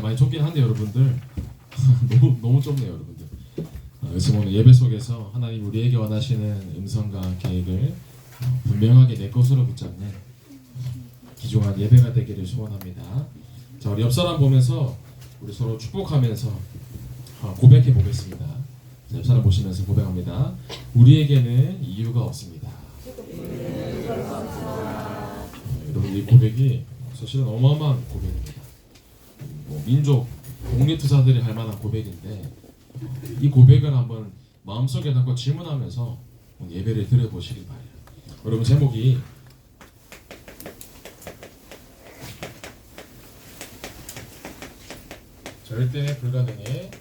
많이 좁긴 한데 여러분들 너무 좁네요 여러분들. 그래서 오늘 예배 속에서 하나님 우리에게 원하시는 음성과 계획을 분명하게 내 것으로 붙잡는 귀중한 예배가 되기를 소원합니다. 자, 우리 옆 사람 보면서 우리 서로 축복하면서 고백해 보겠습니다. 자, 옆 사람 보시면서 고백합니다. 우리에게는 이유가 없습니다. 여러분 이 고백이 사실은 어마어마한 고백입니다. 민족 독립투사들이 할 만한 고백인데 이 고백을 한번 마음속에 담고 질문하면서 예배를 드려보시길 바래요. 여러분 제목이 절대 불가능에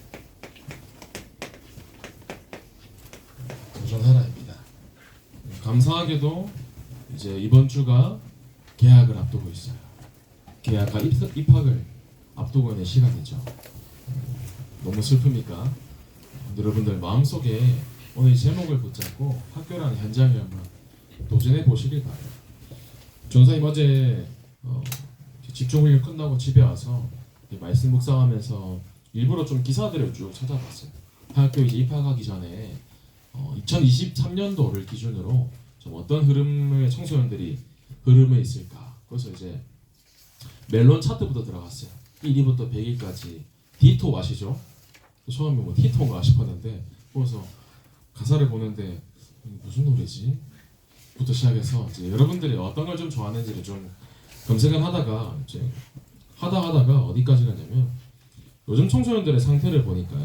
도전하라입니다. 감사하게도 이제 이번 주가 개학을 앞두고 있어요. 개학과 입학을 앞두고 있는 시간이죠. 너무 슬픕니까? 여러분들 마음속에 오늘 이 제목을 붙잡고 학교라는 현장에 한번 도전해 보시길 바래요. 전사님 어제 집중훈련 끝나고 집에 와서 말씀 묵상하면서 일부러 좀 기사들을 쭉 찾아봤어요. 학교 이제 입학하기 전에 2023년도를 기준으로 좀 어떤 흐름의 청소년들이 흐름에 있을까. 그래서 이제 멜론 차트부터 들어갔어요. 1위부터 100위까지 디토 아시죠? 처음에 뭐 디토인가 싶었는데 그래서 가사를 보는데 무슨 노래지? 부터 시작해서 이제 여러분들이 어떤 걸 좀 좋아하는지를 좀 검색을 하다가 이제 하다가 어디까지 가냐면 요즘 청소년들의 상태를 보니까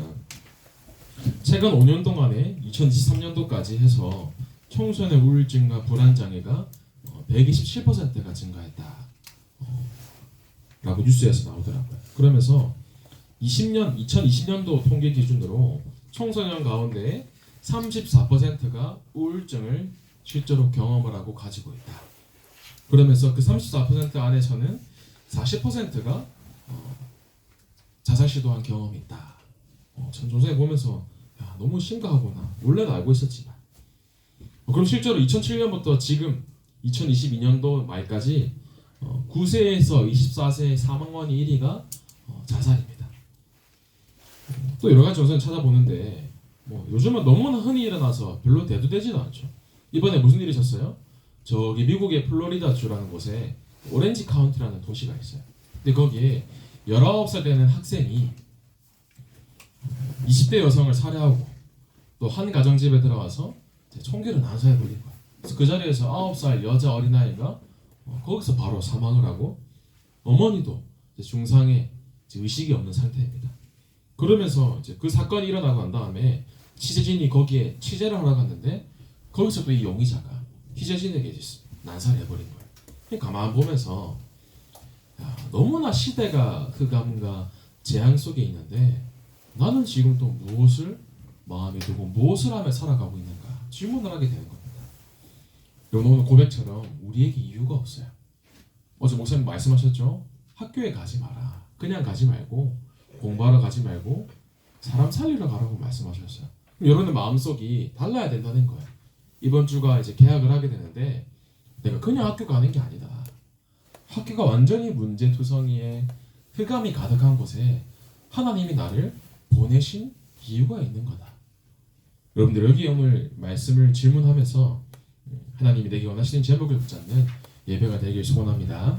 최근 5년 동안에 2023년도까지 해서 청소년의 우울증과 불안장애가 127%가 증가했다 라고 뉴스에서 나오더라고요. 그러면서 2020년도 통계 기준으로 청소년 가운데 34%가 우울증을 실제로 경험을 하고 가지고 있다. 그러면서 그 34% 안에서는 40%가 자살 시도한 경험이 있다. 참 조사해 보면서 야, 너무 심각하구나. 원래는 알고 있었지만. 그럼 실제로 2007년부터 지금 2022년도 말까지 9세에서 24세 사망원이 1위가 자살입니다. 또 여러 가지 조사를 찾아보는데 요즘은 너무나 흔히 일어나서 별로 대두되지도 않죠. 이번에 무슨 일이 있었어요? 저기 미국의 플로리다주라는 곳에 오렌지 카운티라는 도시가 있어요. 근데 거기에 19살 되는 학생이 20대 여성을 살해하고 또 한 가정집에 들어와서 총기를 난사해 버린 거예요. 그래서 그 자리에서 9살 여자 어린아이가 거기서 바로 사망을 하고 어머니도 중상의 의식이 없는 상태입니다. 그러면서 이제 그 사건이 일어나고 난 다음에 취재진이 거기에 취재를 하러 갔는데 거기서 또 이 용의자가 취재진에게 난살해버린 거예요. 가만 보면서 야, 너무나 시대가 흑암과 재앙 속에 있는데 나는 지금 또 무엇을 마음에 두고 무엇을 하며 살아가고 있는가 질문을 하게 되는 겁니다. 여러분 오늘 고백처럼 우리에게 이유가 없어요. 어제 목사님 말씀하셨죠? 학교에 가지 마라. 그냥 가지 말고 공부하러 가지 말고 사람 살리러 가라고 말씀하셨어요. 그럼 여러분의 마음속이 달라야 된다는 거예요. 이번 주가 이제 개학을 하게 되는데 내가 그냥 학교 가는 게 아니다. 학교가 완전히 문제투성이에 흑암이 가득한 곳에 하나님이 나를 보내신 이유가 있는 거다. 여러분들 여기 오늘 말씀을 질문하면서 하나님이 내게 원하시는 제목을 붙잡는 예배가 되길 소원합니다.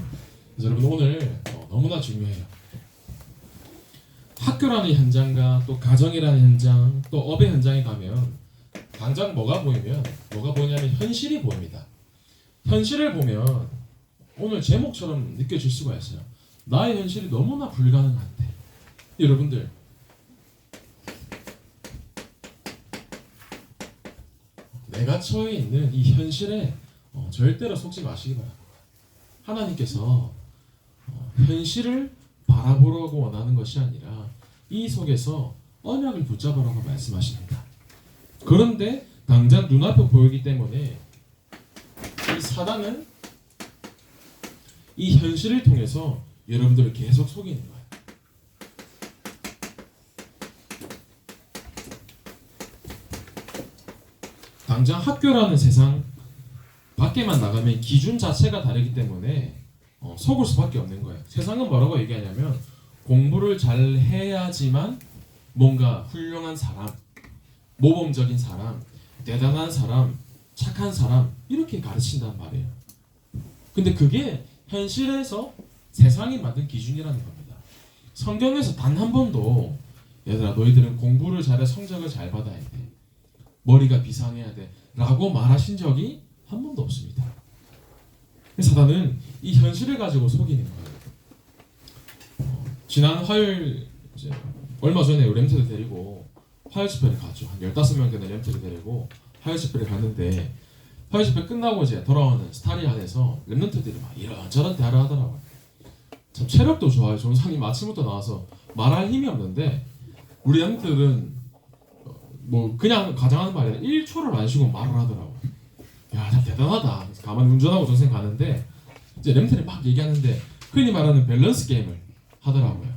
그래서 여러분 오늘 너무나 중요해요. 학교라는 현장과 또 가정이라는 현장 또 업의 현장에 가면 당장 뭐가 보이냐면 현실이 보입니다. 현실을 보면 오늘 제목처럼 느껴질 수가 있어요. 나의 현실이 너무나 불가능한데 여러분들 내가 처해 있는 이 현실에 절대로 속지 마시기 바랍니다. 하나님께서 현실을 바라보려고 원하는 것이 아니라 이 속에서 언약을 붙잡으라고 말씀하십니다. 그런데 당장 눈앞에 보이기 때문에 이 사단은 이 현실을 통해서 여러분들을 계속 속이는 거예요. 당장 학교라는 세상 밖에만 나가면 기준 자체가 다르기 때문에 속을 수밖에 없는 거예요. 세상은 뭐라고 얘기하냐면 공부를 잘 해야지만 뭔가 훌륭한 사람, 모범적인 사람, 대단한 사람, 착한 사람 이렇게 가르친단 말이에요. 근데 그게 현실에서 세상이 만든 기준이라는 겁니다. 성경에서 단 한 번도 얘들아 너희들은 공부를 잘해 성적을 잘 받아야 돼, 머리가 비상해야 돼 라고 말하신 적이 한 번도 없습니다. 사단은 이 현실을 가지고 속이는 거예요. 지난 화요일 이제 얼마 전에 렘트를 데리고 화요일 집회를 갔죠. 한 15명 되는 렘트를 데리고 화요일 집회를 갔는데 화요일 집회 끝나고 이제 돌아오는 스타리 안에서 렘넌트들이 막 이런저런 대화를 하더라고요. 참 체력도 좋아요. 종상님 아침부터 나와서 말할 힘이 없는데 우리 렘넌트들은 뭐 그냥 가정하는 말이 아니라 1초를 안 쉬고 말을 하더라고요. 야, 참 대단하다. 그래서 가만히 운전하고 전생 가는데 이제 렘넌트들이 막 얘기하는데 흔히 말하는 밸런스 게임을 하더라고요.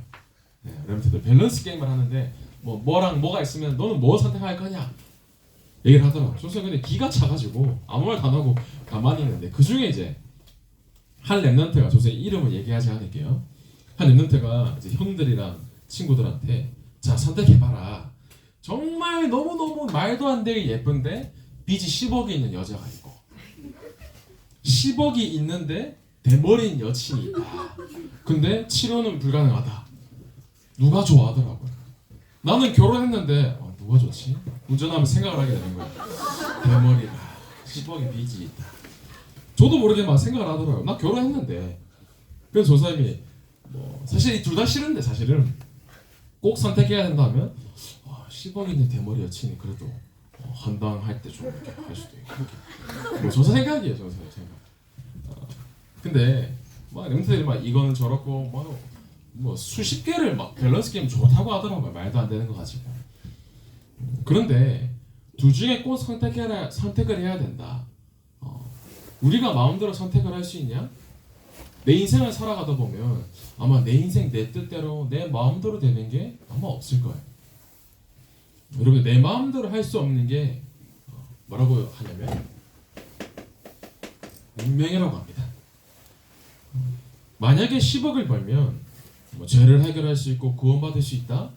네, 렘넌트들 밸런스 게임을 하는데 뭐랑 뭐가 있으면 너는 뭐 선택할 거냐 얘기를 하더라고요. 조선 근데 기가 차가지고 아무 말도 안 하고 가만히 있는데 그 중에 이제 한 렘넌트가 조선 이름을 얘기하지 않을게요. 한 렘넌트가 이제 형들이랑 친구들한테 자 선택해봐라. 정말 너무너무 말도 안 되게 예쁜데 빚이 10억이 있는 여자가 있고 10억이 있는데 대머리인 여친이 있다. 근데 치료는 불가능하다. 누가 좋아하더라고요. 나는 결혼했는데 누가 좋지? 운전하면 생각을 하게 되는 거예요. 대머리라 10억의 빚이 있다. 저도 모르게 막 생각을 하더라고요. 나 결혼했는데. 그래서 조사님이 사실 둘 다 싫은데 사실은 꼭 선택해야 된다면 10억 있는 대머리 여친이 그래도 헌당할 때 좀 이렇게 할 수도 있고. 조사 생각이에요, 조사 생각. 근데 막 렘트들이 막 이거는 저렇고 뭐 수십 개를 막 밸런스 게임 좋다고 하더라고요. 말도 안 되는 거 가지고. 그런데 둘 중에 꼭 선택을 해야 된다. 우리가 마음대로 선택을 할 수 있냐? 내 인생을 살아가다 보면 아마 내 인생 내 뜻대로 내 마음대로 되는 게 아마 없을 거예요. 여러분 내 마음대로 할 수 없는 게 뭐라고 하냐면 운명이라고 합니다. 만약에 10억을 벌면 죄를 해결할 수 있고 구원받을 수 있다?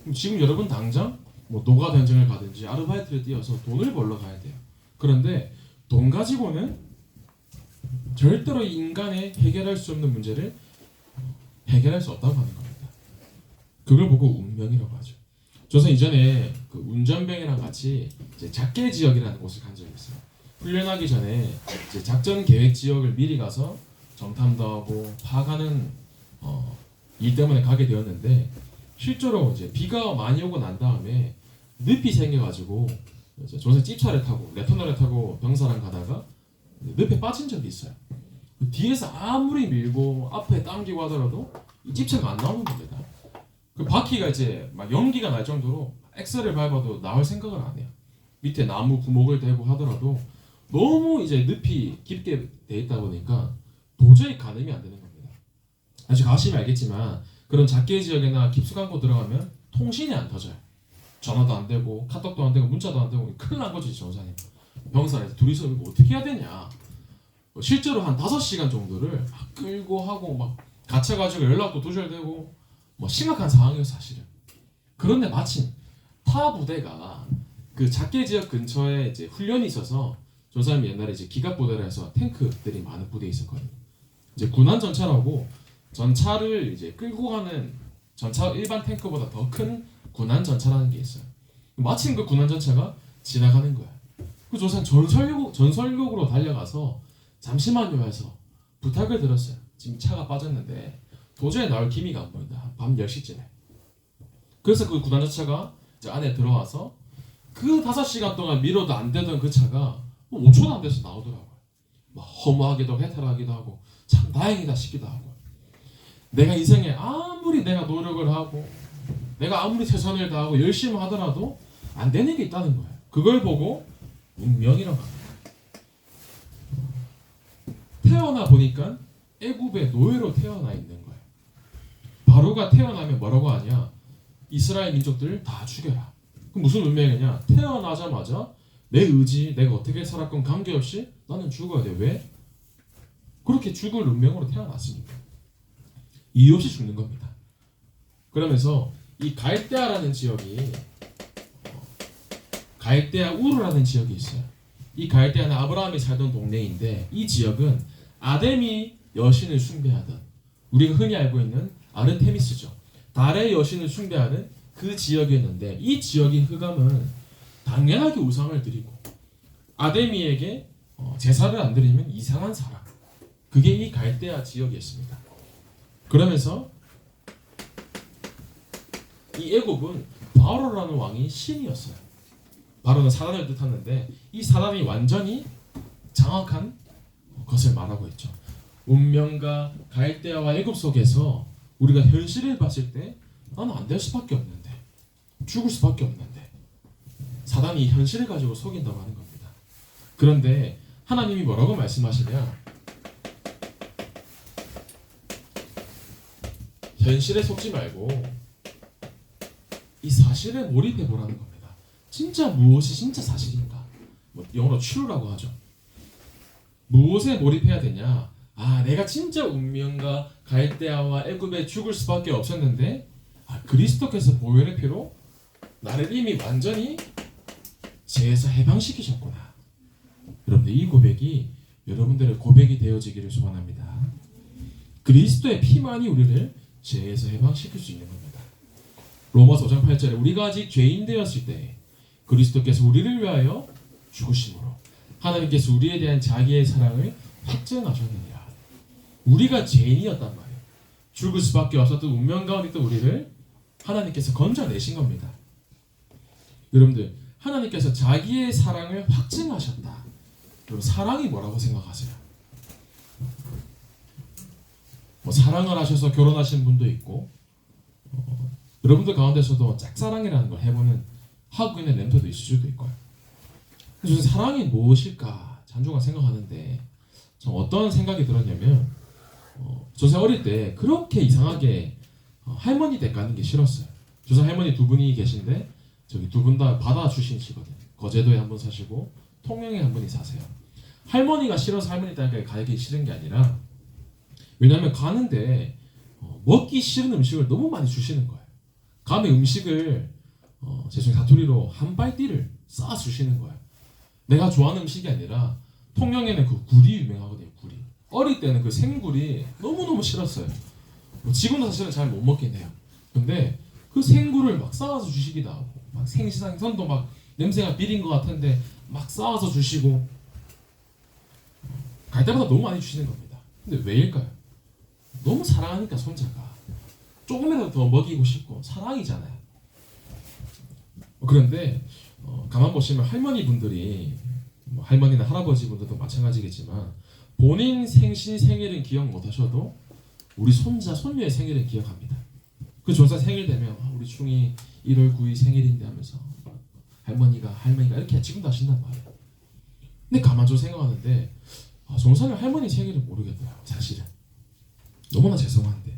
그럼 지금 여러분 당장 노가다 현장을 가든지 아르바이트를 뛰어서 돈을 벌러 가야 돼요. 그런데 돈 가지고는 절대로 인간의 해결할 수 없는 문제를 해결할 수 없다고 하는 겁니다. 그걸 보고 운명이라고 하죠. 저는 이전에 그 운전병이랑 같이 이제 작계 지역이라는 곳을 간 적이 있어요. 훈련하기 전에 이제 작전 계획 지역을 미리 가서 정탐도 하고 파악하는 일 때문에 가게 되었는데 실제로 이제 비가 많이 오고 난 다음에 늪이 생겨가지고 저는 찝차를 타고 레터너를 타고 병사랑 가다가 늪에 빠진 적이 있어요. 뒤에서 아무리 밀고 앞에 당기고 하더라도 이 찝차가 안 나오는 겁니다. 그 바퀴가 이제 막 연기가 날 정도로 엑셀을 밟아도 나올 생각을 안 해요. 밑에 나무 구멍을 대고 하더라도 너무 이제 늪이 깊게 돼 있다 보니까 도저히 가늠이 안 되는 겁니다. 아직 가시면 알겠지만 그런 작게 지역이나 깊숙한 곳 들어가면 통신이 안 터져요. 전화도 안 되고 카톡도 안 되고 문자도 안 되고 큰일 난 거지 전사님. 병사에서 둘이서 이거 어떻게 해야 되냐. 실제로 한 5시간 정도를 막 끌고 하고 막 갇혀가지고 연락도 두절되고 심각한 상황이었어 사실은. 그런데 마침 타 부대가 그 작게 지역 근처에 이제 훈련이 있어서 전사님이 옛날에 이제 기갑부대를 해서 탱크들이 많은 부대에 있었거든요. 이제 군안 전차라고 전차를 이제 끌고 가는 전차 일반 탱크보다 더 큰 군안 전차라는 게 있어요. 마침 그 군안 전차가 지나가는 거야. 그 조선 전설역으로 달려가서 잠시만요 해서 부탁을 드렸어요. 지금 차가 빠졌는데 도저히 나올 기미가 안 보인다. 밤 10시쯤에. 그래서 그 군안 전차가 이제 안에 들어와서 그 5시간 동안 밀어도 안 되던 그 차가 5초도 안 돼서 나오더라고요. 막 허무하기도 해탈하기도 하고 참 다행이다 싶기도 하고. 내가 인생에 아무리 내가 노력을 하고 내가 아무리 최선을 다하고 열심히 하더라도 안 되는 게 있다는 거예요. 그걸 보고 운명이라고 합니다. 태어나 보니까 애굽의 노예로 태어나 있는 거예요. 바로가 태어나면 뭐라고 하냐? 이스라엘 민족들을 다 죽여라. 그럼 무슨 운명이냐? 태어나자마자 내 의지, 내가 어떻게 살았건 관계없이 나는 죽어야 돼. 왜? 그렇게 죽을 운명으로 태어났으니까. 이유 없이 죽는 겁니다. 그러면서 이 갈대아라는 지역이 갈대아 우르라는 지역이 있어요. 이 갈대아는 아브라함이 살던 동네인데 이 지역은 아데미 여신을 숭배하던 우리가 흔히 알고 있는 아르테미스죠. 달의 여신을 숭배하는 그 지역이었는데 이 지역의 흑암은 당연하게 우상을 드리고 아데미에게 제사를 안 드리면 이상한 사람, 그게 이 갈대아 지역이었습니다. 그러면서 이 애굽은 바로라는 왕이 신이었어요. 바로는 사단을 뜻하는데 이 사단이 완전히 장악한 것을 말하고 있죠. 운명과 갈대아와 애굽 속에서 우리가 현실을 봤을 때 나는 안 될 수밖에 없는데, 죽을 수밖에 없는데, 사단이 현실을 가지고 속인다고 하는 겁니다. 그런데 하나님이 뭐라고 말씀하시냐? 현실에 속지 말고 이 사실에 몰입해 보라는 겁니다. 진짜 무엇이 진짜 사실인가? 영어로 true라고 하죠. 무엇에 몰입해야 되냐? 내가 진짜 운명과 갈대아와 애굽에 죽을 수밖에 없었는데 그리스도께서 보혈의 피로 나를 이미 완전히 죄에서 해방시키셨구나. 여러분들 이 고백이 여러분들의 고백이 되어지기를 소원합니다. 그리스도의 피만이 우리를 죄에서 해방시킬 수 있는 겁니다. 로마서 5장 8절에 우리가 아직 죄인 되었을 때 그리스도께서 우리를 위하여 죽으심으로 하나님께서 우리에 대한 자기의 사랑을 확증하셨느니라. 우리가 죄인이었단 말이에요. 죽을 수밖에 없었던 운명 가운데 있던 우리를 하나님께서 건져내신 겁니다. 여러분들 하나님께서 자기의 사랑을 확증하셨다. 여러분 사랑이 뭐라고 생각하세요? 사랑을 하셔서 결혼하신 분도 있고 여러분들 가운데서도 짝사랑이라는 걸 해보는 하고 있는 멘토도 있을 수도 있고요. 그래서 사랑이 무엇일까 잠중간 생각하는데 어떤 생각이 들었냐면 저새 어릴 때 그렇게 이상하게 할머니 댁 가는 게 싫었어요. 저새 할머니 두 분이 계신데 저기 두 분 다 바다 출신이시거든요. 거제도에 한 분 사시고 통영에 한 분이 사세요. 할머니가 싫어서 할머니 댁에 가기 싫은 게 아니라 왜냐하면 가는데 먹기 싫은 음식을 너무 많이 주시는 거예요. 가면 음식을 죄송해요 사투리로 한 발띠를 쌓아 주시는 거예요. 내가 좋아하는 음식이 아니라 통영에는 그 굴이 유명하거든요. 굴이. 어릴 때는 그 생굴이 너무너무 싫었어요. 지금도 사실은 잘 못 먹긴 해요. 근데 그 생굴을 막 쌓아서 주시기도 하고 막 생선도 막 냄새가 비린 것 같은데 막 쌓아서 주시고 갈 때마다 너무 많이 주시는 겁니다. 근데 왜일까요? 너무 사랑하니까 손자가 조금이라도 더 먹이고 싶고 사랑이잖아요. 그런데 가만 보시면 할머니 분들이 할머니나 할아버지 분들도 마찬가지겠지만 본인 생일은 기억 못하셔도 우리 손자 손녀의 생일은 기억합니다. 그 조사 생일 되면 우리 충이 1월 9일 생일인데 하면서 할머니가 이렇게 지금도 하신단 말이에요. 근데 가만 좀 생각하는데 종사는 할머니 생일을 모르겠더라고요. 사실은 너무나 죄송한데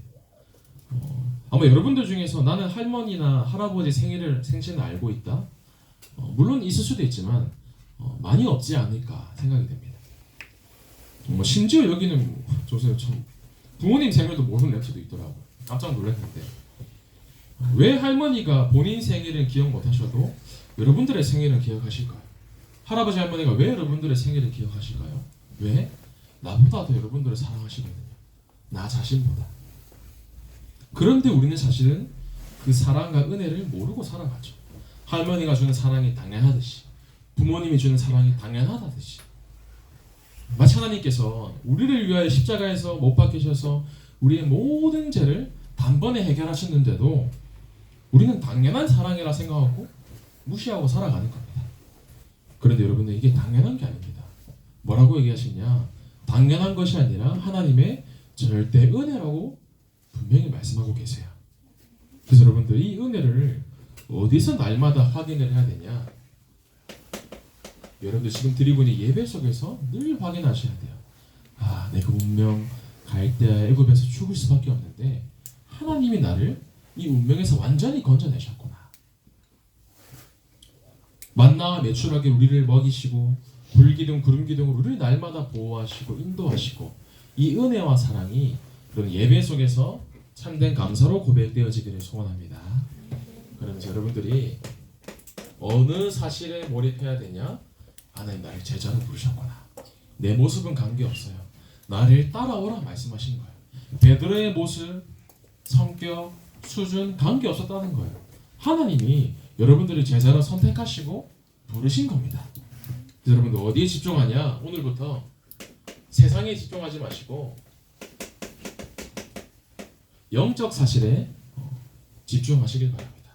아마 여러분들 중에서 나는 할머니나 할아버지 생신을 알고 있다? 물론 있을 수도 있지만 많이 없지 않을까 생각이 됩니다. 심지어 여기는 조세요 참 부모님 생일도 모르는 랩트도 있더라고요. 깜짝 놀랐는데 왜 할머니가 본인 생일은 기억 못하셔도 여러분들의 생일은 기억하실까요? 할아버지 할머니가 왜 여러분들의 생일을 기억하실까요? 왜? 나보다 더 여러분들을 사랑하시거든요. 나 자신보다. 그런데 우리는 사실은 그 사랑과 은혜를 모르고 살아가죠. 할머니가 주는 사랑이 당연하듯이 부모님이 주는 사랑이 당연하다듯이 마치 하나님께서 우리를 위하여 십자가에서 못 박히셔서 우리의 모든 죄를 단번에 해결하셨는데도 우리는 당연한 사랑이라 생각하고 무시하고 살아가는 겁니다. 그런데 여러분들 이게 당연한 게 아닙니다. 뭐라고 얘기하시냐? 당연한 것이 아니라 하나님의 절대 은혜라고 분명히 말씀하고 계세요. 그래서 여러분들 이 은혜를 어디서 날마다 확인을 해야 되냐? 여러분들 지금 드리고 있는 예배 속에서 늘 확인하셔야 돼요. 내가 운명 갈대아 애굽에서 죽을 수밖에 없는데 하나님이 나를 이 운명에서 완전히 건져내셨구나. 만나와 메추라기 우리를 먹이시고 불기둥 구름기둥으로 우리를 날마다 보호하시고 인도하시고 이 은혜와 사랑이 그런 예배 속에서 참된 감사로 고백되어지기를 소원합니다. 그러면서 여러분들이 어느 사실에 몰입해야 되냐? 하나님 나를 제자로 부르셨구나. 내 모습은 관계없어요. 나를 따라오라 말씀하시는 거예요. 베드로의 모습, 성격, 수준 관계없었다는 거예요. 하나님이 여러분들을 제자로 선택하시고 부르신 겁니다. 여러분들 어디에 집중하냐? 오늘부터 세상에 집중하지 마시고 영적 사실에 집중하시길 바랍니다.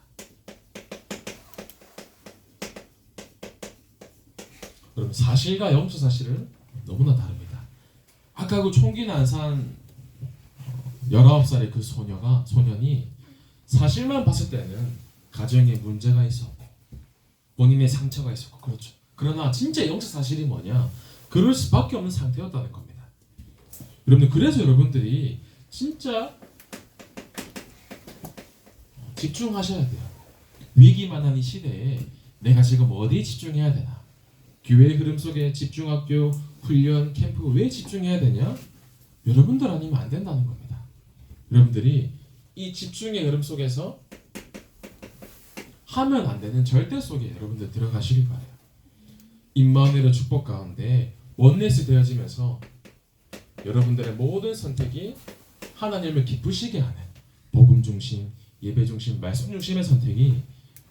그럼 사실과 영적 사실은 너무나 다릅니다. 아까 그 총기 난사한 19살의 그 소년이 사실만 봤을 때는 가정에 문제가 있었고 본인의 상처가 있었고 그렇죠. 그러나 진짜 영적 사실이 뭐냐? 그럴 수밖에 없는 상태였다는 겁니다. 여러분들 그래서 여러분들이 진짜 집중하셔야 돼요. 위기만한 이 시대에 내가 지금 어디에 집중해야 되나? 교회의 흐름 속에 집중학교, 훈련, 캠프 왜 집중해야 되냐? 여러분들 아니면 안 된다는 겁니다. 여러분들이 이 집중의 흐름 속에서 하면 안 되는 절대 속에 여러분들 들어가시길 바라요. 임마누엘의 축복 가운데 원넷이 되어지면서 여러분들의 모든 선택이 하나님을 기쁘시게 하는 복음 중심, 예배 중심, 말씀 중심의 선택이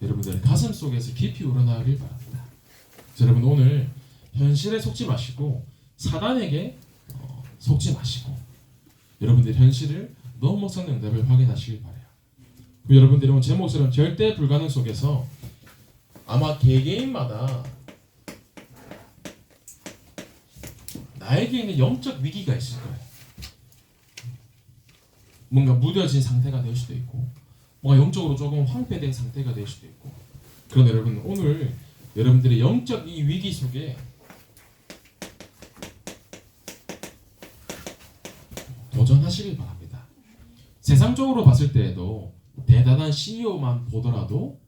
여러분들의 가슴 속에서 깊이 우러나오길 바랍니다. 여러분 오늘 현실에 속지 마시고 사단에게 속지 마시고 여러분들 현실을 넘어서는 응답을 확인하시길 바라요. 여러분들이 오늘 제 목처럼 절대 불가능 속에서 아마 개개인마다 나에게 있는 영적 위기가 있을 거예요. 뭔가 무뎌진 상태가 될 수도 있고 뭔가 영적으로 조금 황폐된 상태가 될 수도 있고 그런데 여러분 오늘 여러분들의 영적 이 위기 속에 도전하시길 바랍니다. 세상적으로 봤을 때에도 대단한 CEO만 보더라도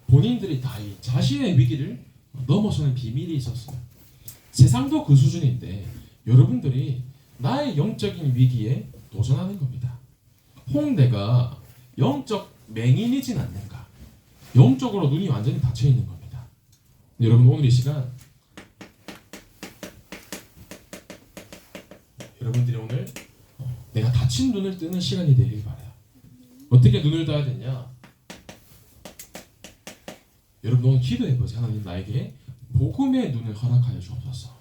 본인들이 다 이 자신의 위기를 넘어서는 비밀이 있었어요. 세상도 그 수준인데 여러분들이 나의 영적인 위기에 도전하는 겁니다. 홍대가 영적 맹인이진 않는가? 영적으로 눈이 완전히 닫혀 있는 겁니다. 여러분 오늘 이 시간 여러분들이 오늘 내가 닫힌 눈을 뜨는 시간이 되길 바라요. 어떻게 눈을 떠야 되냐? 여러분 오늘 기도해보세요. 하나님 나에게 복음의 눈을 허락하여 주옵소서.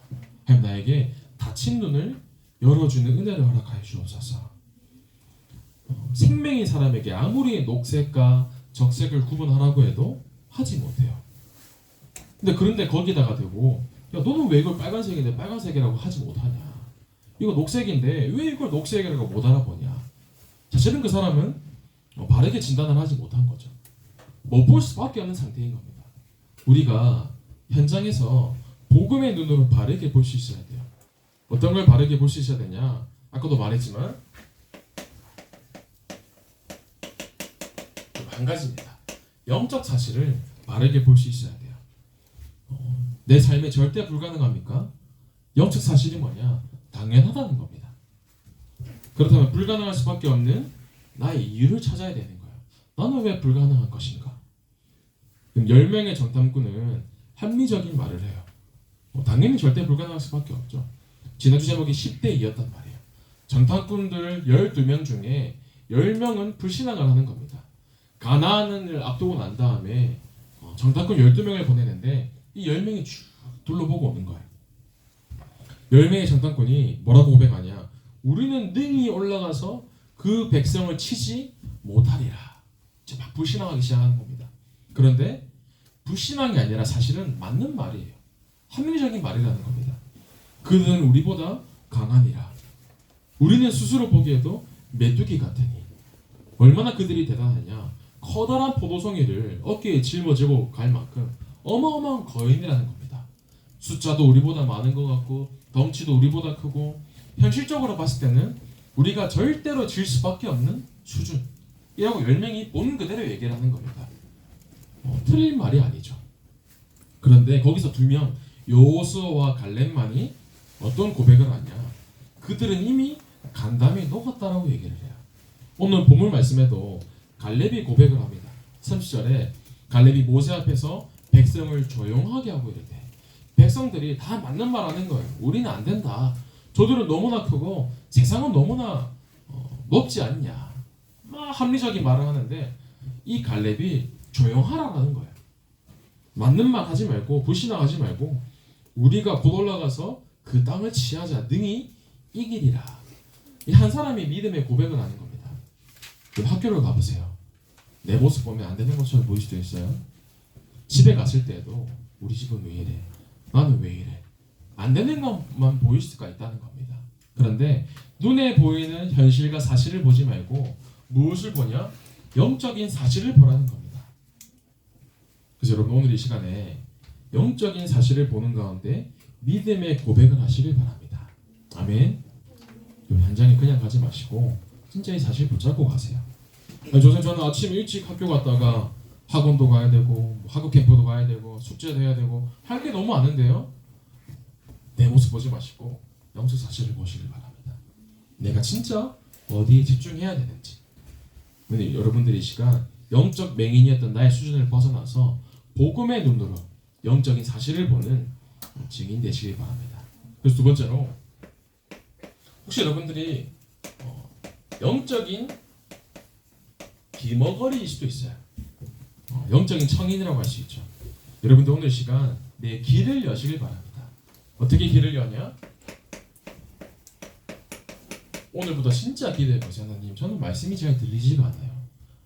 하나님 나에게 닫힌 눈을 열어주는 은혜를 허락하여 주옵소서. 생명인 사람에게 아무리 녹색과 적색을 구분하라고 해도 하지 못해요. 그런데 거기다가 대고 야 너는 왜 이걸 빨간색인데 빨간색이라고 하지 못하냐? 이거 녹색인데 왜 이걸 녹색이라고 못 알아보냐? 사실은 그 사람은 바르게 진단을 하지 못한 거죠. 못 볼 수밖에 없는 상태인 겁니다. 우리가 현장에서 복음의 눈으로 바르게 볼 수 있어야 돼요. 어떤 걸 바르게 볼 수 있어야 되냐? 아까도 말했지만 한 가지입니다. 영적 사실을 바르게 볼 수 있어야 돼요. 내 삶에 절대 불가능합니까? 영적 사실이 뭐냐? 당연하다는 겁니다. 그렇다면 불가능할 수밖에 없는 나의 이유를 찾아야 되는 거예요. 나는 왜 불가능한 것인가? 그럼 10명의 정탐꾼은 합리적인 말을 해요. 당연히 절대 불가능할 수밖에 없죠. 지난주 제목이 10대 2였단 말이에요. 정탐꾼들 12명 중에 10명은 불신앙을 하는 겁니다. 가나안을 앞두고 난 다음에 정탐꾼 12명을 보내는데 이 10명이 쭉 둘러보고 오는 거예요. 10명의 정탐꾼이 뭐라고 고백하냐? 우리는 능히 올라가서 그 백성을 치지 못하리라. 이제 막 불신앙하기 시작하는 겁니다. 그런데 불신앙이 아니라 사실은 맞는 말이에요. 합리적인 말이라는 겁니다. 그들은 우리보다 강하니라. 우리는 스스로 보기에도 메뚜기 같으니. 얼마나 그들이 대단하냐? 커다란 포도송이를 어깨에 짊어지고 갈 만큼 어마어마한 거인이라는 겁니다. 숫자도 우리보다 많은 것 같고 덩치도 우리보다 크고 현실적으로 봤을 때는 우리가 절대로 질 수밖에 없는 수준이라고 10명이 본 그대로 얘기를 하는 겁니다. 틀린 말이 아니죠. 그런데 거기서 2명 여호수아와 갈렙만이 어떤 고백을 하냐? 그들은 이미 간담이 녹았다라고 얘기를 해요. 오늘 본문 말씀에도 갈렙이 고백을 합니다. 30절에 갈렙이 모세 앞에서 백성을 조용하게 하고 이르되, 백성들이 다 맞는 말 하는 거예요. 우리는 안 된다. 저들은 너무나 크고 세상은 너무나 높지 않냐. 막 합리적인 말을 하는데 이 갈렙이 조용하라는 거예요. 맞는 말 하지 말고 불신앙하지 말고 우리가 곧 올라가서 그 땅을 취하자 능히 이기리라. 이 한 사람이 믿음의 고백을 하는 겁니다. 그럼 학교를 가보세요. 내 모습 보면 안 되는 것처럼 보일 수도 있어요. 집에 갔을 때도 우리 집은 왜 이래? 나는 왜 이래? 안 되는 것만 보일 수가 있다는 겁니다. 그런데 눈에 보이는 현실과 사실을 보지 말고 무엇을 보냐? 영적인 사실을 보라는 겁니다. 그래서 여러분 오늘 이 시간에 영적인 사실을 보는 가운데 믿음의 고백을 하시길 바랍니다. 아멘. 현장에 그냥 가지 마시고 진짜 이 사실 붙잡고 가세요. 저는 아침 일찍 학교 갔다가 학원도 가야 되고 학업 캠프도 가야 되고 숙제도 해야 되고 할 게 너무 많은데요. 내 모습 보지 마시고 영적 사실을 보시길 바랍니다. 내가 진짜 어디에 집중해야 되는지. 근데 여러분들이 이 시간 영적 맹인이었던 나의 수준을 벗어나서 복음의 눈으로 영적인 사실을 보는 증인 되시길 바랍니다. 그래서 두 번째로 혹시 여러분들이 영적인 귀머거리일 수도 있어요. 영적인 청인이라고 할 수 있죠. 여러분들 오늘 시간 내 귀를 여시길 바랍니다. 어떻게 귀를 여냐? 오늘부터 진짜 기도해보세요. 하나님, 저는 말씀이 잘 들리지가 않아요.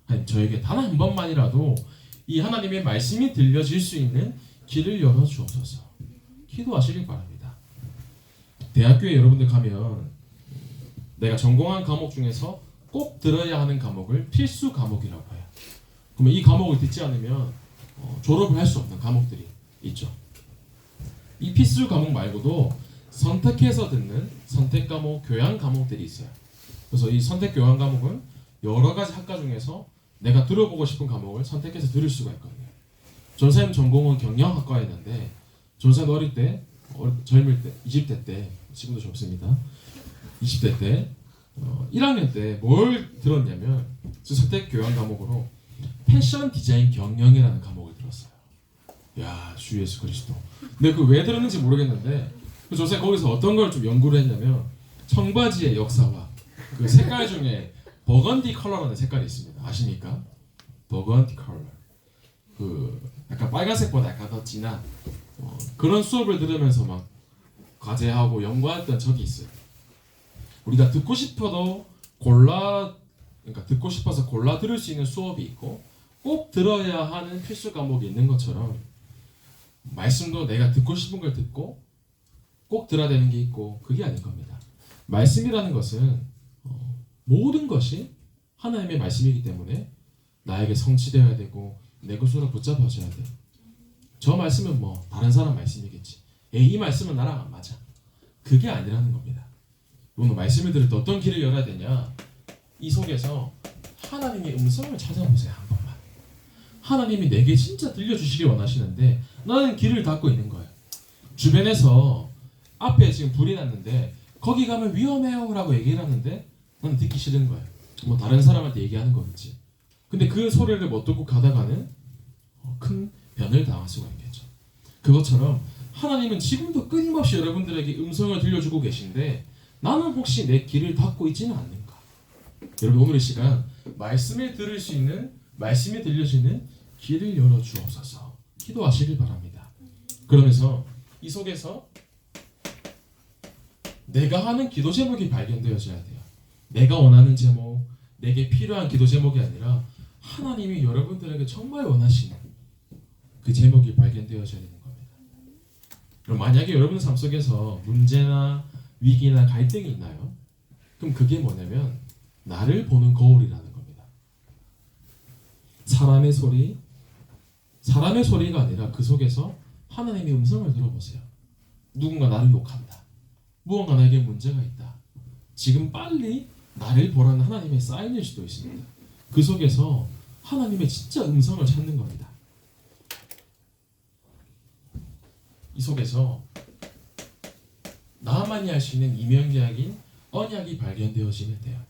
하나님, 저에게 단 한 번만이라도 이 하나님의 말씀이 들려질 수 있는 길을 열어주옵소서. 기도하시길 바랍니다. 대학교에 여러분들 가면 내가 전공한 과목 중에서 꼭 들어야 하는 과목을 필수 과목이라고 해요. 그러면 이 과목을 듣지 않으면 졸업을 할 수 없는 과목들이 있죠. 이 필수 과목 말고도 선택해서 듣는 선택 과목, 교양 과목들이 있어요. 그래서 이 선택 교양 과목은 여러 가지 학과 중에서 내가 들어보고 싶은 과목을 선택해서 들을 수가 있거든요. 전사님 전공은 경영학과였는데 전사님 어릴 때, 젊을 때, 20대 때, 지금도 젊습니다. 20대 때 1학년 때 뭘 들었냐면 선택 교양 과목으로 패션 디자인 경영이라는 과목을 들었어요. 야, 주 예수 그리스도. 근데 그 왜 들었는지 모르겠는데 그 조세 거기서 어떤 걸 좀 연구를 했냐면 청바지의 역사와 그 색깔 중에 버건디 컬러라는 색깔이 있습니다. 아십니까? 버건디 컬러. 그 약간 빨간색보다 약간 더 진한 그런 수업을 들으면서 막 과제하고 연구했던 적이 있어요. 우리가 듣고 싶어도 그러니까 듣고 싶어서 골라 들을 수 있는 수업이 있고 꼭 들어야 하는 필수 과목이 있는 것처럼 말씀도 내가 듣고 싶은 걸 듣고 꼭 들어야 되는 게 있고 그게 아닌 겁니다. 말씀이라는 것은 모든 것이 하나님의 말씀이기 때문에 나에게 성취되어야 되고 내 것으로 붙잡아져야 돼. 저 말씀은 뭐 다른 사람 말씀이겠지. 이 말씀은 나랑 안 맞아. 그게 아니라는 겁니다. 오늘 말씀을 들을 때 어떤 길을 열어야 되냐? 이 속에서 하나님의 음성을 찾아보세요. 한 번만. 하나님이 내게 진짜 들려주시길 원하시는데 나는 길을 닫고 있는 거예요. 주변에서 앞에 지금 불이 났는데 거기 가면 위험해요 라고 얘기를 하는데 나는 듣기 싫은 거예요. 뭐 다른 사람한테 얘기하는 거겠지. 근데 그 소리를 못 듣고 가다가는 큰 변을 당할 수가 있겠죠. 그것처럼 하나님은 지금도 끊임없이 여러분들에게 음성을 들려주고 계신데 나는 혹시 내 귀를 닫고 있지는 않는가? 여러분 오늘 이 시간 말씀을 들을 수 있는 말씀이 들려지는 귀를 열어주옵소서. 기도하시길 바랍니다. 그러면서 이 속에서 내가 하는 기도 제목이 발견되어져야 돼요. 내가 원하는 제목, 내게 필요한 기도 제목이 아니라 하나님이 여러분들에게 정말 원하시는 그 제목이 발견되어져야 되는 겁니다. 그럼 만약에 여러분 삶 속에서 문제나 위기나 갈등이 있나요? 그럼 그게 뭐냐면 나를 보는 거울이라는 겁니다. 사람의 소리가 아니라 그 속에서 하나님의 음성을 들어보세요. 누군가 나를 욕한다. 무언가 나에게 문제가 있다. 지금 빨리 나를 보라는 하나님의 사인일 수도 있습니다. 그 속에서 하나님의 진짜 음성을 찾는 겁니다. 이 속에서 나만이 할 수 있는 이면계약인 언약이 발견되어지면 돼요.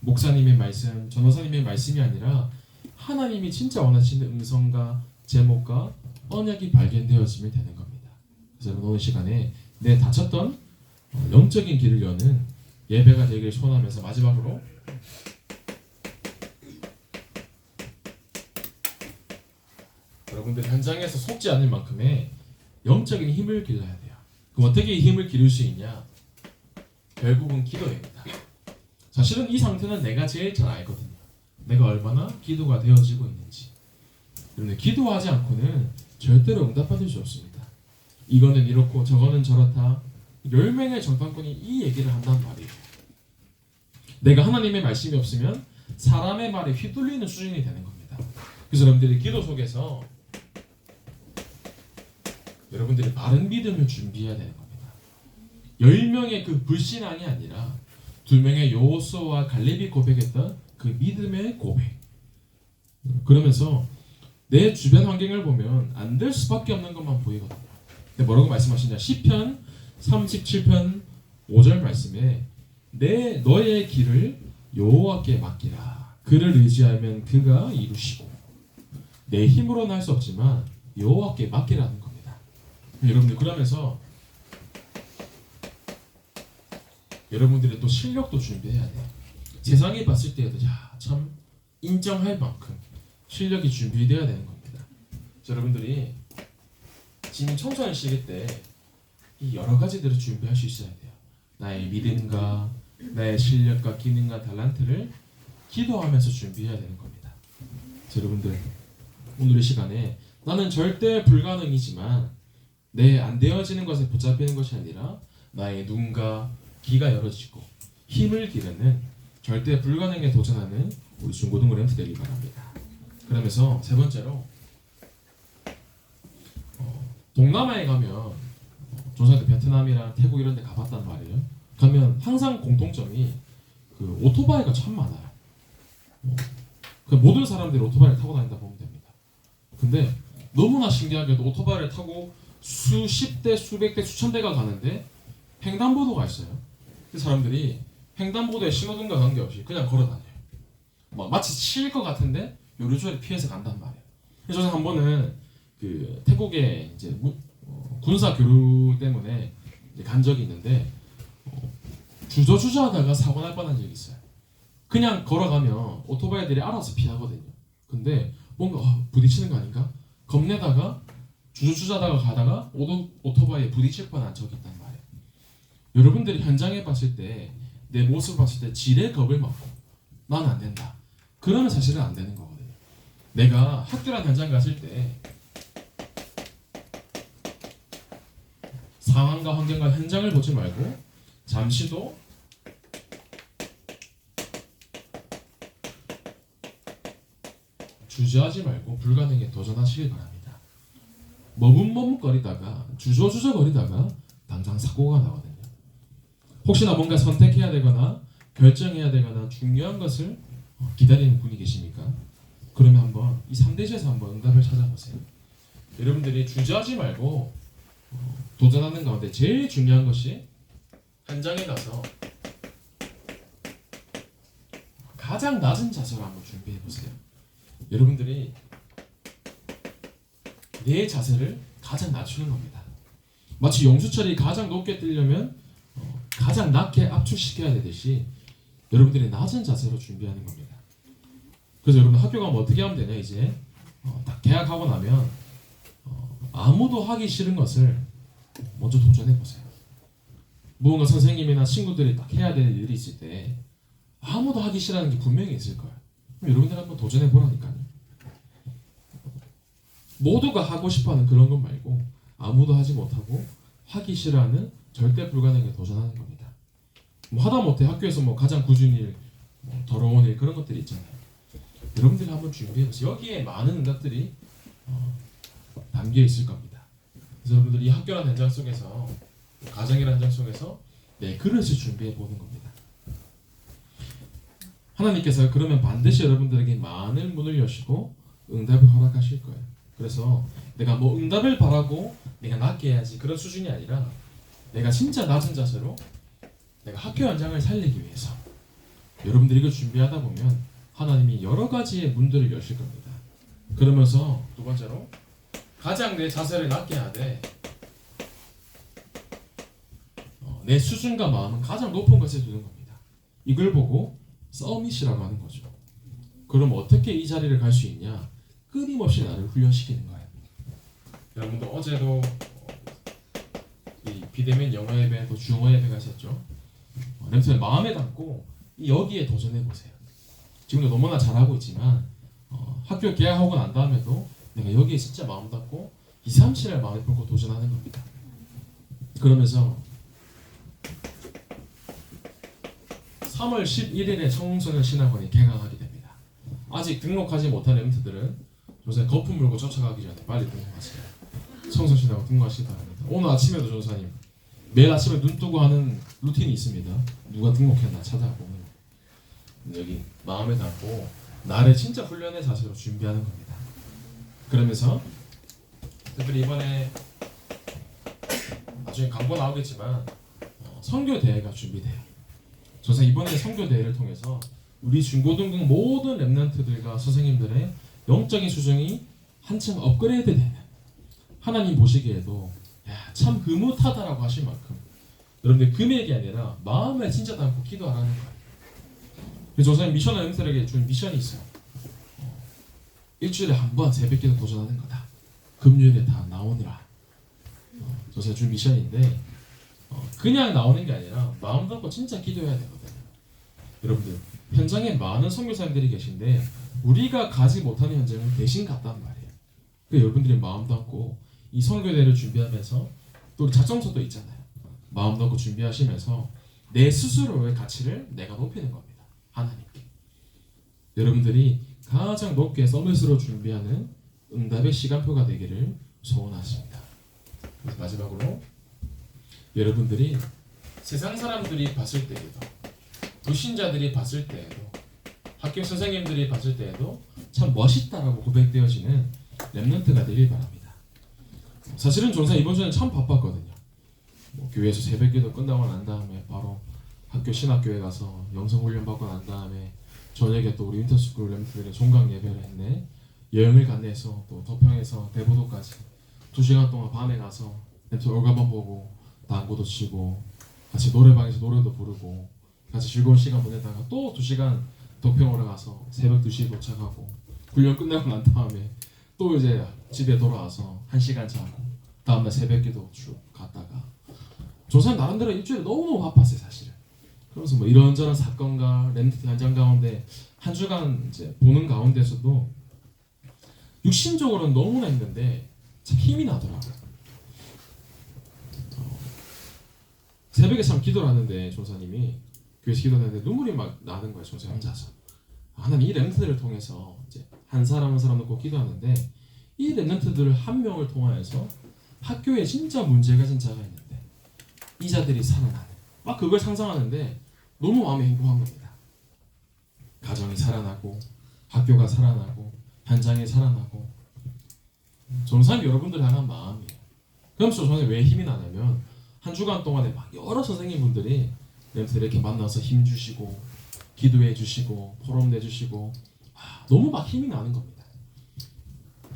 목사님의 말씀, 전도사님의 말씀이 아니라 하나님이 진짜 원하시는 음성과 제목과 언약이 발견되어지면 되는 겁니다. 그래서 여러분 오늘 시간에 내 닫혔던 영적인 길을 여는 예배가 되길 소원하면서 마지막으로 여러분들 현장에서 속지 않을 만큼의 영적인 힘을 길러야 돼요. 그럼 어떻게 이 힘을 기를 수 있냐? 결국은 기도입니다. 사실은 이 상태는 내가 제일 잘 알거든요. 내가 얼마나 기도가 되어지고 있는지. 여러분 기도하지 않고는 절대로 응답받을 수 없습니다. 이거는 이렇고 저거는 저렇다. 10명의 정탐꾼이 이 얘기를 한단 말이에요. 내가 하나님의 말씀이 없으면 사람의 말에 휘둘리는 수준이 되는 겁니다. 그래서 여러분들이 기도 속에서 여러분들이 바른 믿음을 준비해야 되는 겁니다. 10명의 그 불신앙이 아니라 2명의 여호수아와 갈렙이 고백했던 그 믿음의 고백. 그러면서 내 주변 환경을 보면 안 될 수밖에 없는 것만 보이거든요. 근데 뭐라고 말씀하시냐? 시편 37편 5절 말씀에 너의 길을 여호와께 맡기라. 그를 의지하면 그가 이루시고. 내 힘으로는 할 수 없지만 여호와께 맡기라는 겁니다. 여러분들 그러면서 여러분들의 또 실력도 준비해야 돼요. 세상이 봤을 때에도 참 인정할 만큼 실력이 준비되어야 되는 겁니다. 여러분들이 지금 청소년 시기 때 이 여러 가지들을 준비할 수 있어야 돼요. 나의 믿음과 나의 실력과 기능과 달란트를 기도하면서 준비해야 되는 겁니다. 여러분들 오늘 이 시간에 나는 절대 불가능이지만 내 안 되어지는 것에 붙잡히는 것이 아니라 나의 눈과 귀가 열어지고 힘을 기르는 절대 불가능에 도전하는 우리 중고등부 램프 되길 바랍니다. 그러면서 세 번째로 동남아에 가면 조선때 베트남이랑 태국 이런 데 가봤단 말이에요. 가면 항상 공통점이 그 오토바이가 참 많아요. 그 모든 사람들이 오토바이를 타고 다닌다 보면 됩니다. 근데 너무나 신기하게도 오토바이를 타고 수십 대, 수백 대, 수천 대가 가는데 횡단보도가 있어요. 그 사람들이 횡단보도에 신호등과 관계없이 그냥 걸어 다녀요. 마치 치일 것 같은데 요리조리 피해서 간단 말이에요. 그래서 저는 한 번은 그 태국에 이제 군사 교류 때문에 이제 간 적이 있는데 주저주저하다가 사고 날 뻔한 적이 있어요. 그냥 걸어가면 오토바이들이 알아서 피하거든요. 근데 뭔가 부딪히는 거 아닌가? 겁내다가 주저주저하다가 가다가 오토바이에 부딪힐 뻔한 적이 있단 말이에요. 여러분들이 현장에 봤을 때 내 모습을 봤을 때 지레 겁을 먹고 난 안 된다. 그러면 사실은 안 되는 거거든요. 내가 학교란 현장 갔을 때 상황과 환경과 현장을 보지 말고 잠시도 주저하지 말고 불가능에 도전하시길 바랍니다. 머뭇머뭇거리다가 주저주저거리다가 당장 사고가 나거든요. 혹시나 뭔가 선택해야 되거나 결정해야 되거나 중요한 것을 기다리는 분이 계십니까? 그러면 한번 이 3대지에서 한번 응답을 찾아보세요. 여러분들이 주저하지 말고 도전하는 가운데 제일 중요한 것이 현장에 가서 가장 낮은 자세로 한번 준비해 보세요. 여러분들이 내 자세를 가장 낮추는 겁니다. 마치 용수철이 가장 높게 뜨려면 가장 낮게 압축시켜야 되듯이 여러분들이 낮은 자세로 준비하는 겁니다. 그래서 여러분 학교 가면 어떻게 하면 되냐? 이제 딱 개학하고 나면 아무도 하기 싫은 것을 먼저 도전해 보세요. 무언가 선생님이나 친구들이 딱 해야 되는 일이 있을 때 아무도 하기 싫어하는 게 분명히 있을 거예요. 그럼 여러분들 한번 도전해 보라니까요. 모두가 하고 싶어하는 그런 것 말고 아무도 하지 못하고 하기 싫어하는 절대 불가능에 도전하는 겁니다. 하다못해 학교에서 가장 굳은 일, 더러운 일 그런 것들이 있잖아요. 여러분들이 한번 준비해 보세요. 여기에 많은 응답들이 담겨 있을 겁니다. 그래서 여러분들 이 학교라는 현장 속에서 가정이라는 현장 속에서 내 그릇을 준비해 보는 겁니다. 하나님께서 그러면 반드시 여러분들에게 많은 문을 여시고 응답을 허락하실 거예요. 그래서 내가 응답을 바라고 내가 낮게 해야지 그런 수준이 아니라 내가 진짜 낮은 자세로 내가 학교 현장을 살리기 위해서 여러분들이 이걸 준비하다 보면 하나님이 여러 가지의 문들을 여실 겁니다. 그러면서 두 번째로 가장 내 자세를 낮게 하되 내 수준과 마음은 가장 높은 것에 두는 겁니다. 이걸 보고 서밋이라고 하는 거죠. 그럼 어떻게 이 자리를 갈 수 있냐? 끊임없이 나를 훈련시키는 거예요. 여러분도 어제도 이 비대면 영어 예배 또 중어 예배가 있었죠. 렘트는 마음에 담고 여기에 도전해 보세요. 지금도 너무나 잘하고 있지만 학교 개학하고 난 다음에도 내가 여기에 진짜 마음 담고 2, 3, 7을 마음에 품고 도전하는 겁니다. 그러면서 3월 11일에 청소년 신학원이 개강하게 됩니다. 아직 등록하지 못한 렘트들은 요새 거품 물고 쫓아가기 전에 빨리 등록하세요. 청소년 신학원 등록하시기 바랍니다. 오늘 아침에도 전사님 매일 아침에 눈 뜨고 하는 루틴이 있습니다. 누가 등록했나 찾아보면 여기 마음에 담고 나를 진짜 훈련의 자세로 준비하는 겁니다. 그러면서 특별히 이번에 나중에 광고 나오겠지만 선교 대회가 준비돼요. 저서 이번에 선교 대회를 통해서 우리 중고등부 모든 렘넌트들과 선생님들의 영적인 수준이 한층 업그레이드되는 하나님 보시기에도 참 흐뭇하다라고 하실 만큼 여러분들 금액이 아니라 마음에 진짜 담고 기도하라는 거예요. 그래서 저는 미션 렘넌트들에게 준 미션이 있어요. 일주일에 한 번 새벽기도 도전하는 거다. 금요일에 다 나오느라. 저는 준 미션인데 그냥 나오는 게 아니라 마음 담고 진짜 기도해야 되거든요. 여러분들 현장에 많은 선교사님들이 계신데 우리가 가지 못하는 현장은 대신 갔단 말이에요. 그래서 여러분들이 마음 담고 이 선교대를 준비하면서 또 작정서도 있잖아요. 마음 담고 준비하시면서 내 스스로의 가치를 내가 높이는 겁니다. 하나님께. 여러분들이 가장 높게 서밋으로 준비하는 응답의 시간표가 되기를 소원하십니다. 그래서 마지막으로 여러분들이 세상 사람들이 봤을 때에도 불신자들이 봤을 때에도 학교 선생님들이 봤을 때에도 참 멋있다라고 고백되어지는 렘넌트가 되길 바랍니다. 사실은 전사 이번 주에 참 바빴거든요. 교회에서 새벽기도 끝나고 난 다음에 바로 학교 신학교에 가서 영성훈련 받고 난 다음에 저녁에 또 우리 윈터스쿨 렘넌트들의 종강 예배를 했네. 여행을 간내서 또 덕평에서 대보도까지 2시간 동안 밤에 가서 렘넌트 올가만 보고 당구도 치고 같이 노래방에서 노래도 부르고 같이 즐거운 시간 보내다가 또 2시간 덕평으로 가서 새벽 2시에 도착하고 훈련 끝나고 난 다음에 또 이제 집에 돌아와서 1시간 자고 다음날 새벽기도 쭉 갔다가 조선 나름대로 일주일에 너무너무 바빴어요 사실은. 그래서 뭐 이런저런 사건과 렘넌트 현장 가운데 한 주간 이제 보는 가운데서도 육신적으로는 너무나 힘든데 참 힘이 나더라고요. 새벽에 참 기도를 하는데 조사님이 교회에서 기도하는데 눈물이 막 나는 거예요. 조사 혼자서. 하나님 이 렘넌트들을 통해서 이제 한 사람 한 사람 놓고 기도하는데 이 렘넌트들 한 명을 통하여서 학교에 진짜 문제가 진짜가 있는데 이 자들이 살아나는 막 그걸 상상하는데 너무 마음이 행복한 겁니다. 가정이 살아나고 학교가 살아나고 현장이 살아나고 전사님 여러분들 향한 마음이에요. 그러면서 저는 왜 힘이 나냐면 한 주간 동안에 막 여러 선생님분들이 렘넌트들 이렇게 만나서 힘 주시고 기도해 주시고 포럼 내주시고 너무 막 힘이 나는 겁니다.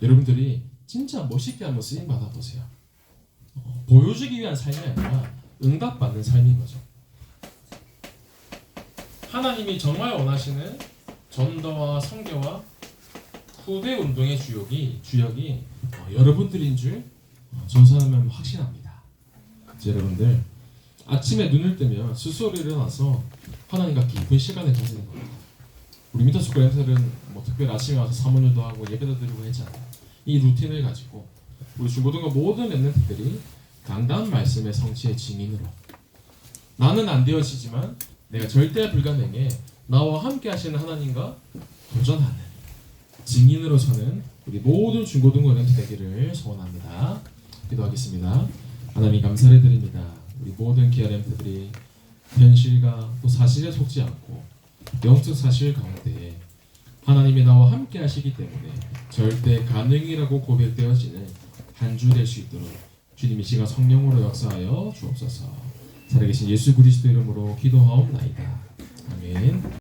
여러분들이 진짜 멋있게 한번 쓰임 받아보세요. 보여주기 위한 삶이 아니라 응답받는 삶인 거죠. 하나님이 정말 원하시는 전도와 선교와 후대 운동의 주역이 여러분들인 줄 전사하면 확신합니다. 여러분들 아침에 눈을 뜨면 스스로 일어나서 하나님과 깊은 시간을 가지는 겁니다. 우리 미터스쿨 렘넌트들은 뭐 특별히 아침에 와서 사모님도 하고 예배도 드리고 했잖아요. 이 루틴을 가지고 우리 중고등부 모든 렘넌트들이 강단 말씀의 성취의 증인으로 나는 안 되어지지만 내가 절대 불가능해 나와 함께 하시는 하나님과 도전하는 증인으로서는 우리 모든 중고등부 렘넌트 되기를 소원합니다. 기도하겠습니다. 하나님 감사를 드립니다. 우리 모든 기아 렘넌트들이 현실과 또 사실에 속지 않고 영적 사실 가운데 하나님이 나와 함께 하시기 때문에 절대 가능이라고 고백되어지는 한 주 될 수 있도록 주님이 시간 성령으로 역사하여 주옵소서. 살아계신 예수 그리스도 이름으로 기도하옵나이다. 아멘.